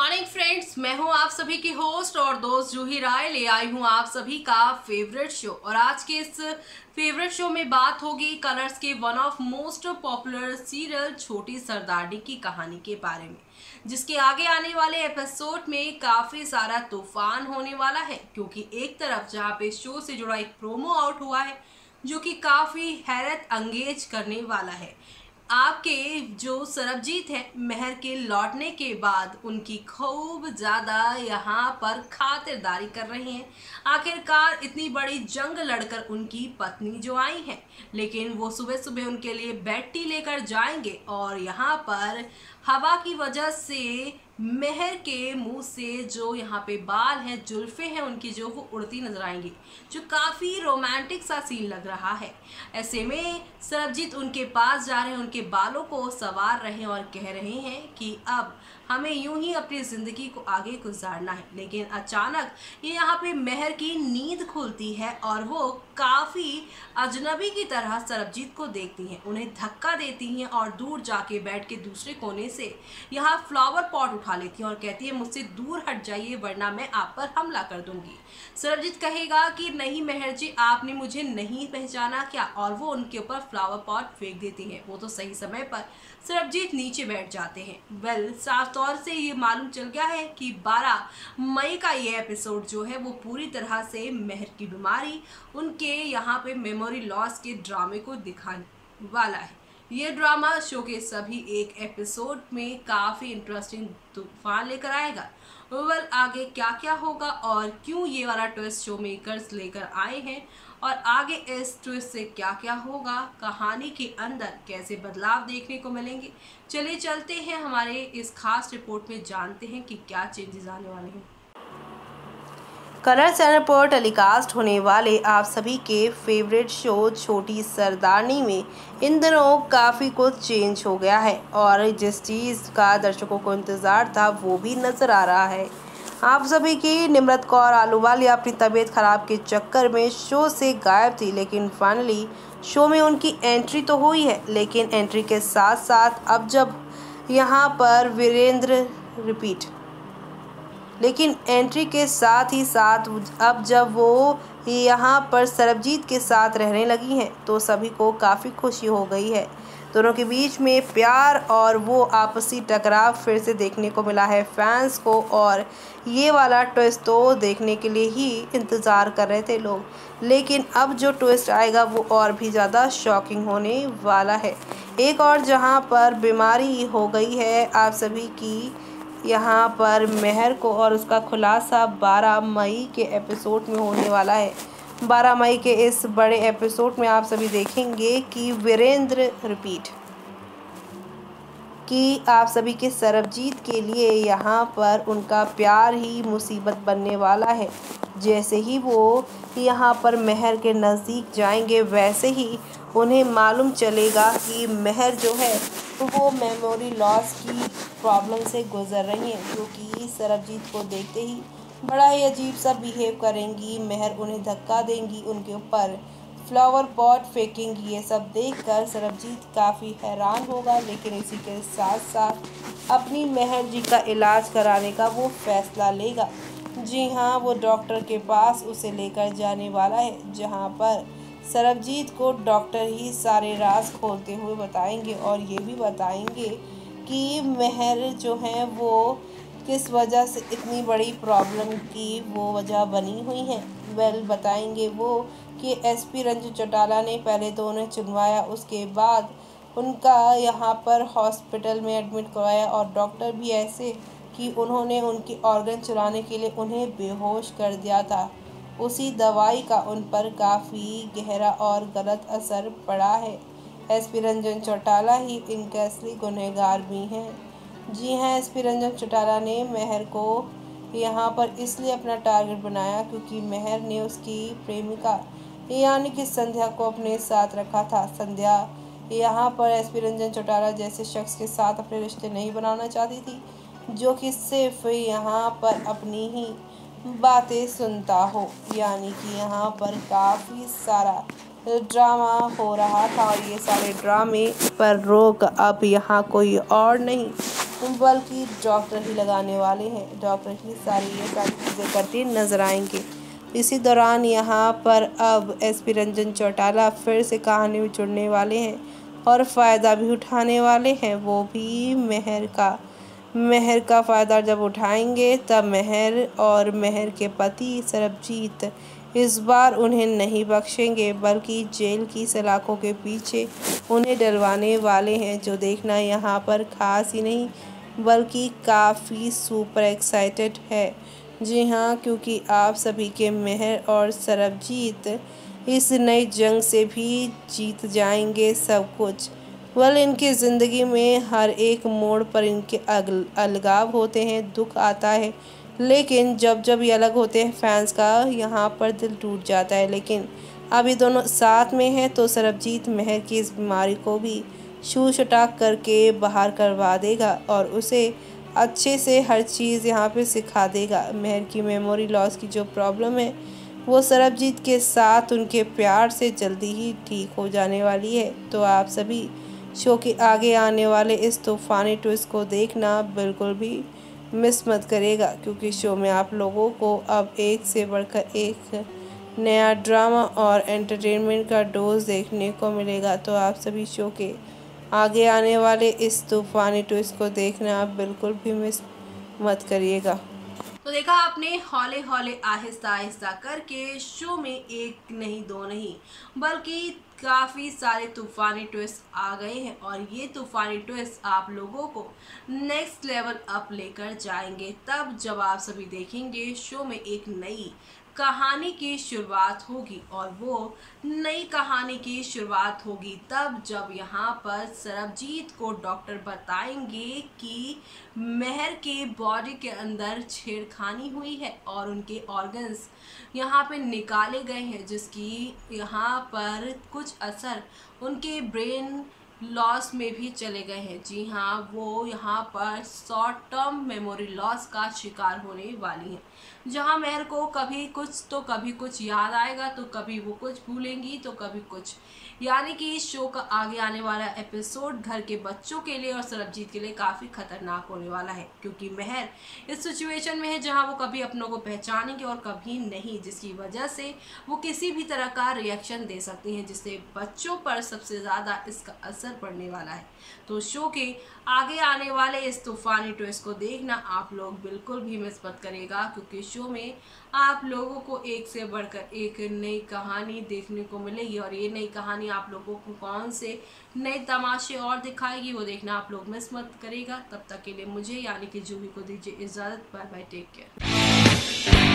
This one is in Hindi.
मॉर्निंग फ्रेंड्स, मैं हूं आप सभी की होस्ट और दोस्त जूही राय। ले आई हूं आप सभी का फेवरेट शो। और आज के इस फेवरेट शो में बात होगी कलर्स के one of most popular serial छोटी सरदारनी की कहानी के बारे में, जिसके आगे आने वाले एपिसोड में काफी सारा तूफान होने वाला है। क्योंकि एक तरफ जहां पे शो से जुड़ा एक प्रोमो आउट हुआ है जो कि काफी हैरत अंगेज करने वाला है। आपके जो सरबजीत है, महर के लौटने के बाद उनकी खूब ज्यादा यहाँ पर खातिरदारी कर रहे हैं। आखिरकार इतनी बड़ी जंग लड़कर उनकी पत्नी जो आई है, लेकिन वो सुबह सुबह उनके लिए बेड टी लेकर जाएंगे और यहाँ पर हवा की वजह से महर के मुंह से जो यहाँ पे बाल हैं, जुल्फे हैं उनकी, जो वो उड़ती नजर आएंगी, जो काफी रोमांटिक सा सीन लग रहा है। ऐसे में सरबजीत उनके पास जा रहे हैं, उनके बालों को संवार रहे हैं और कह रहे हैं कि अब हमें यूं ही अपनी जिंदगी को आगे गुजारना है। लेकिन अचानक ये यहाँ पे महर की नींद खुलती है और वो काफी अजनबी की तरह सरबजीत को देखती हैं, उन्हें धक्का देती हैं और दूर जाके बेड के दूसरे कोने से यहाँ फ्लावर पॉट उठा लेती हैं और कहती है, मुझसे दूर हट जाइए वरना मैं आप पर हमला कर दूंगी। सरबजीत कहेगा कि नहीं महर जी, आपने मुझे नहीं पहचाना क्या, और वो उनके ऊपर फ्लावर पॉट फेंक देती है। वो तो सही समय पर सरबजीत नीचे बैठ जाते हैं। साफ तौर से ये मालूम चल गया है कि 12 मई का ये एपिसोड जो है वो पूरी तरह से महर की बीमारी, उनके यहाँ पे मेमोरी लॉस के ड्रामे को दिखाने वाला है। ये ड्रामा शो के सभी एक एपिसोड में काफ़ी इंटरेस्टिंग तूफान लेकर आएगा। आगे क्या क्या होगा और क्यों ये वाला ट्विस्ट शो मेकर्स लेकर आए हैं और आगे इस ट्विस्ट से क्या क्या होगा, कहानी के अंदर कैसे बदलाव देखने को मिलेंगे, चलिए चलते हैं हमारे इस खास रिपोर्ट में, जानते हैं कि क्या चेंजेस आने वाले हैं। कलर चैनल पर टेलीकास्ट होने वाले आप सभी के फेवरेट शो छोटी सरदारनी में इन दिनों काफ़ी कुछ चेंज हो गया है और जिस चीज़ का दर्शकों को इंतज़ार था वो भी नज़र आ रहा है। आप सभी की निम्रत कौर आलूवालिया अपनी तबीयत खराब के चक्कर में शो से गायब थी, लेकिन फाइनली शो में उनकी एंट्री तो हुई है। लेकिन एंट्री के साथ साथ अब जब यहाँ पर लेकिन एंट्री के साथ ही साथ अब जब वो यहाँ पर सरबजीत के साथ रहने लगी हैं तो सभी को काफ़ी खुशी हो गई है। दोनों के बीच में प्यार और वो आपसी टकराव फिर से देखने को मिला है फैंस को, और ये वाला ट्विस्ट तो देखने के लिए ही इंतज़ार कर रहे थे लोग। लेकिन अब जो ट्विस्ट आएगा वो और भी ज़्यादा शॉकिंग होने वाला है। एक और जहाँ पर बीमारी हो गई है आप सभी की यहाँ पर महर को, और उसका खुलासा 12 मई के एपिसोड में होने वाला है। 12 मई के इस बड़े एपिसोड में आप सभी देखेंगे कि कि आप सभी के सरबजीत के लिए यहाँ पर उनका प्यार ही मुसीबत बनने वाला है। जैसे ही वो यहाँ पर महर के नज़दीक जाएंगे वैसे ही उन्हें मालूम चलेगा कि महर जो है वो मेमोरी लॉस की प्रॉब्लम से गुजर रही हैं, क्योंकि सरबजीत को देखते ही बड़ा ही अजीब सा बिहेव करेंगी। महर उन्हें धक्का देंगी, उनके ऊपर फ्लावर पॉट फेंकेंगी। ये सब देखकर सरबजीत काफ़ी हैरान होगा, लेकिन इसी के साथ साथ अपनी महर जी का इलाज कराने का वो फैसला लेगा। जी हाँ, वो डॉक्टर के पास उसे लेकर जाने वाला है, जहाँ पर सरबजीत को डॉक्टर ही सारे राज खोलते हुए बताएंगे और ये भी बताएंगे कि महर जो है वो किस वजह से इतनी बड़ी प्रॉब्लम की वो वजह बनी हुई है। बताएंगे वो कि एसपी रंजू चौटाला ने पहले तो उन्हें चुनवाया, उसके बाद उनका यहाँ पर हॉस्पिटल में एडमिट करवाया और डॉक्टर भी ऐसे कि उन्होंने उनकी ऑर्गन चुराने के लिए उन्हें बेहोश कर दिया था। उसी दवाई का उन पर काफ़ी गहरा और गलत असर पड़ा है। एसपी रंजन चौटाला ही इनके असली गुनहगार भी हैं। जी हाँ, एसपी रंजन चौटाला ने महर को यहाँ पर इसलिए अपना टारगेट बनाया क्योंकि महर ने उसकी प्रेमिका यानी कि संध्या को अपने साथ रखा था। संध्या यहाँ पर एसपी रंजन चौटाला जैसे शख्स के साथ अपने रिश्ते नहीं बनाना चाहती थी, जो कि सिर्फ यहाँ पर अपनी ही बातें सुनता हो। यानी कि यहाँ पर काफ़ी सारा ड्रामा हो रहा था और ये सारे ड्रामे पर रोक अब यहाँ कोई और नहीं बल्कि डॉक्टर ही लगाने वाले हैं। डॉक्टर ही ये सारी चीज़ें करते नजर आएंगे। इसी दौरान यहाँ पर अब एसपी रंजन चौटाला फिर से कहानी में जुड़ने वाले हैं और फ़ायदा भी उठाने वाले हैं, वो भी मेहर का फ़ायदा जब उठाएंगे तब मेहर और मेहर के पति सरबजीत इस बार उन्हें नहीं बख्शेंगे, बल्कि जेल की सलाखों के पीछे उन्हें डलवाने वाले हैं, जो देखना यहाँ पर खास ही नहीं बल्कि काफ़ी सुपर एक्साइटेड है। जी हाँ, क्योंकि आप सभी के मेहर और सरबजीत इस नई जंग से भी जीत जाएंगे सब कुछ। इनकी ज़िंदगी में हर एक मोड़ पर इनके अलगाव होते हैं, दुख आता है, लेकिन जब जब ये अलग होते हैं फैंस का यहाँ पर दिल टूट जाता है। लेकिन अब ये दोनों साथ में हैं तो सरबजीत मेहर की इस बीमारी को भी छूछटा करके बाहर करवा देगा और उसे अच्छे से हर चीज़ यहाँ पे सिखा देगा। मेहर की मेमोरी लॉस की जो प्रॉब्लम है वो सरबजीत के साथ उनके प्यार से जल्दी ही ठीक हो जाने वाली है। तो आप सभी शो के आगे आने वाले इस तूफ़ानी ट्विस्ट को देखना बिल्कुल भी मिस मत करेगा, क्योंकि शो में आप लोगों को अब एक से बढ़कर एक नया ड्रामा और एंटरटेनमेंट का डोज देखने को मिलेगा। तो आप सभी शो के आगे आने वाले इस तूफ़ानी ट्विस्ट को देखना आप बिल्कुल भी मिस मत करिएगा। तो देखा आपने, हौले हौले आहिस्ता आहिस्ता करके शो में एक नहीं दो नहीं बल्कि काफ़ी सारे तूफ़ानी ट्विस्ट आ गए हैं और ये तूफ़ानी ट्विस्ट आप लोगों को नेक्स्ट लेवल अप लेकर जाएंगे तब जब आप सभी देखेंगे शो में एक नई कहानी की शुरुआत होगी। और वो नई कहानी की शुरुआत होगी तब जब यहाँ पर सरबजीत को डॉक्टर बताएंगे कि मेहर के बॉडी के अंदर छेड़खानी हुई है और उनके ऑर्गन्स यहाँ पे निकाले गए हैं, जिसकी यहाँ पर कुछ असर उनके ब्रेन लॉस में भी चले गए हैं। जी हाँ, वो यहाँ पर शॉर्ट टर्म मेमोरी लॉस का शिकार होने वाली हैं, जहाँ मेहर को कभी कुछ तो कभी कुछ याद आएगा, तो कभी वो कुछ भूलेंगी तो कभी कुछ। यानी कि इस शो का आगे आने वाला एपिसोड घर के बच्चों के लिए और सरबजीत के लिए काफ़ी खतरनाक होने वाला है, क्योंकि मेहर इस सिचुएशन में है जहाँ वो कभी अपनों को पहचानेंगे और कभी नहीं, जिसकी वजह से वो किसी भी तरह का रिएक्शन दे सकती हैं, जिससे बच्चों पर सबसे ज़्यादा इसका असर पड़ने वाला है। तो शो के आगे आने वाले इस तूफ़ानी ट्विस्ट को देखना आप लोग बिल्कुल भी मिस मत करेगा, क्योंकि शो में आप लोगों को एक से बढ़कर एक नई कहानी देखने को मिलेगी और ये नई कहानी आप लोगों को कौन से नए तमाशे और दिखाएगी वो देखना आप लोग मिस मत करेगा। तब तक के लिए मुझे यानी कि जूही को दीजिए इजाज़त। Bye bye, take care.